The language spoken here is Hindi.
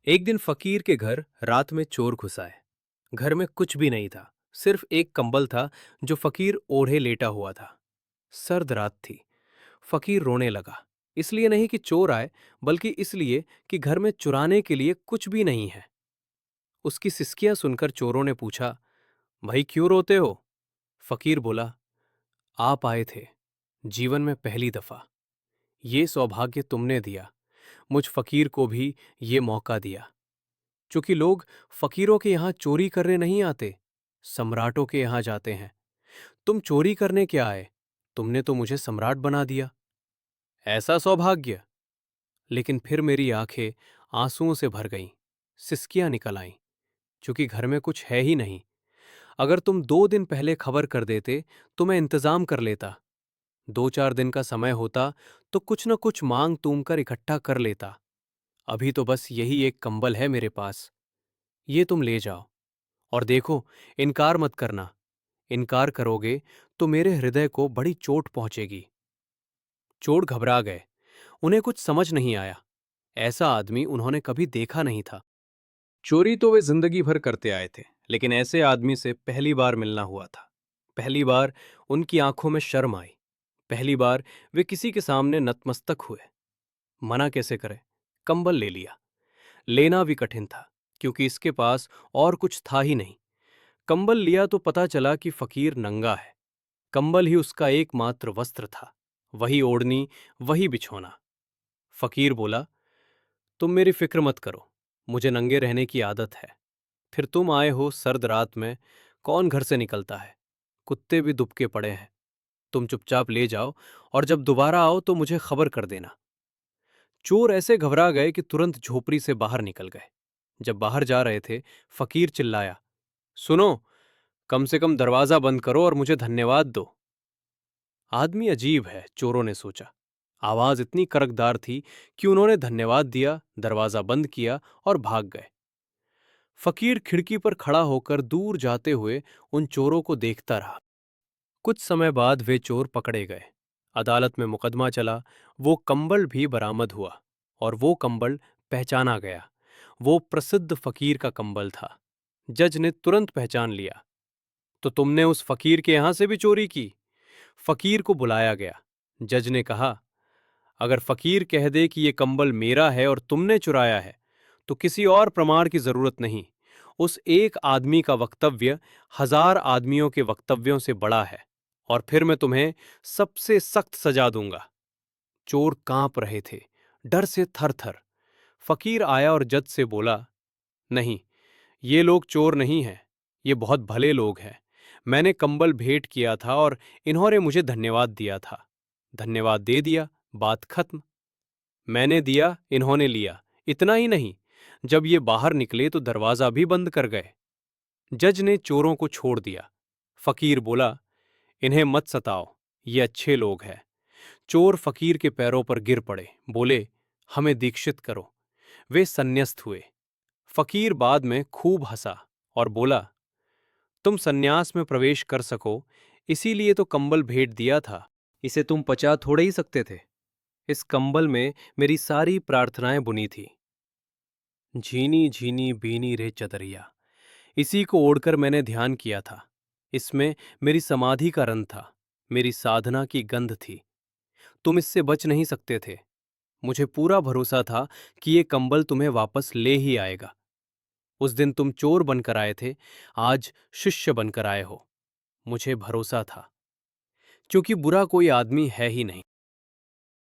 एक दिन फकीर के घर रात में चोर घुस आए। घर में कुछ भी नहीं था, सिर्फ एक कंबल था जो फकीर ओढ़े लेटा हुआ था। सर्द रात थी। फकीर रोने लगा, इसलिए नहीं कि चोर आए, बल्कि इसलिए कि घर में चुराने के लिए कुछ भी नहीं है। उसकी सिसकियां सुनकर चोरों ने पूछा, भाई क्यों रोते हो? फकीर बोला, आप आए थे, जीवन में पहली दफा। ये सौभाग्य तुमने दिया, मुझ फकीर को भी ये मौका दिया। चूंकि लोग फकीरों के यहां चोरी करने नहीं आते, सम्राटों के यहां जाते हैं। तुम चोरी करने क्या आए? तुमने तो मुझे सम्राट बना दिया। ऐसा सौभाग्य। लेकिन फिर मेरी आंखें आंसुओं से भर गईं, सिसकियां निकल आईं। चूंकि घर में कुछ है ही नहीं। अगर तुम 2 दिन पहले खबर कर देते तो मैं इंतजाम कर लेता। 2-4 दिन का समय होता तो कुछ न कुछ मांग तूम कर इकट्ठा कर लेता। अभी तो बस यही एक कंबल है मेरे पास। ये तुम ले जाओ। और देखो, इनकार मत करना। इनकार करोगे तो मेरे हृदय को बड़ी चोट पहुंचेगी। चोर घबरा गए। उन्हें कुछ समझ नहीं आया। ऐसा आदमी उन्होंने कभी देखा नहीं था। चोरी तो वे जिंदगी भर करते आए थे, लेकिन ऐसे आदमी से पहली बार मिलना हुआ था। पहली बार उनकी आंखों में शर्म आई। पहली बार वे किसी के सामने नतमस्तक हुए। मना कैसे करें? कंबल ले लिया। लेना भी कठिन था, क्योंकि इसके पास और कुछ था ही नहीं। कंबल लिया तो पता चला कि फकीर नंगा है। कंबल ही उसका एकमात्र वस्त्र था, वही ओढ़नी, वही बिछोना। फकीर बोला, तुम मेरी फिक्र मत करो, मुझे नंगे रहने की आदत है। फिर तुम आए हो सर्द रात में, कौन घर से निकलता है? कुत्ते भी दुबके पड़े हैं। तुम चुपचाप ले जाओ, और जब दोबारा आओ तो मुझे खबर कर देना। चोर ऐसे घबरा गए कि तुरंत झोपड़ी से बाहर निकल गए। जब बाहर जा रहे थे, फकीर चिल्लाया, सुनो, कम से कम दरवाजा बंद करो और मुझे धन्यवाद दो। आदमी अजीब है, चोरों ने सोचा। आवाज इतनी करकदार थी कि उन्होंने धन्यवाद दिया, दरवाजा बंद किया और भाग गए। फकीर खिड़की पर खड़ा होकर दूर जाते हुए उन चोरों को देखता रहा। कुछ समय बाद वे चोर पकड़े गए। अदालत में मुकदमा चला। वो कंबल भी बरामद हुआ, और वो कंबल पहचाना गया। वो प्रसिद्ध फकीर का कंबल था। जज ने तुरंत पहचान लिया। तो तुमने उस फकीर के यहां से भी चोरी की? फकीर को बुलाया गया। जज ने कहा, अगर फकीर कह दे कि ये कंबल मेरा है और तुमने चुराया है, तो किसी और प्रमाण की जरूरत नहीं। उस एक आदमी का वक्तव्य 1000 आदमियों के वक्तव्यों से बड़ा है, और फिर मैं तुम्हें सबसे सख्त सजा दूंगा। चोर कांप रहे थे, डर से थर-थर। फकीर आया और जज से बोला, नहीं, ये लोग चोर नहीं हैं, ये बहुत भले लोग हैं। मैंने कंबल भेंट किया था और इन्होंने मुझे धन्यवाद दिया था। धन्यवाद दे दिया, बात खत्म। मैंने दिया, इन्होंने लिया। इतना ही नहीं, जब ये बाहर निकले तो दरवाजा भी बंद कर गए। जज ने चोरों को छोड़ दिया। फकीर बोला, इन्हें मत सताओ, ये अच्छे लोग हैं। चोर फकीर के पैरों पर गिर पड़े, बोले, हमें दीक्षित करो। वे संन्यस्त हुए। फकीर बाद में खूब हंसा और बोला, तुम सन्यास में प्रवेश कर सको, इसीलिए तो कंबल भेंट दिया था। इसे तुम पचा थोड़े ही सकते थे। इस कंबल में मेरी सारी प्रार्थनाएं बुनी थी। झीनी झीनी बीनी रे चदरिया, इसी को ओढ़कर मैंने ध्यान किया था। इसमें मेरी समाधि का रंग था, मेरी साधना की गंध थी। तुम इससे बच नहीं सकते थे। मुझे पूरा भरोसा था कि ये कंबल तुम्हें वापस ले ही आएगा। उस दिन तुम चोर बनकर आए थे, आज शिष्य बनकर आए हो। मुझे भरोसा था, क्योंकि बुरा कोई आदमी है ही नहीं।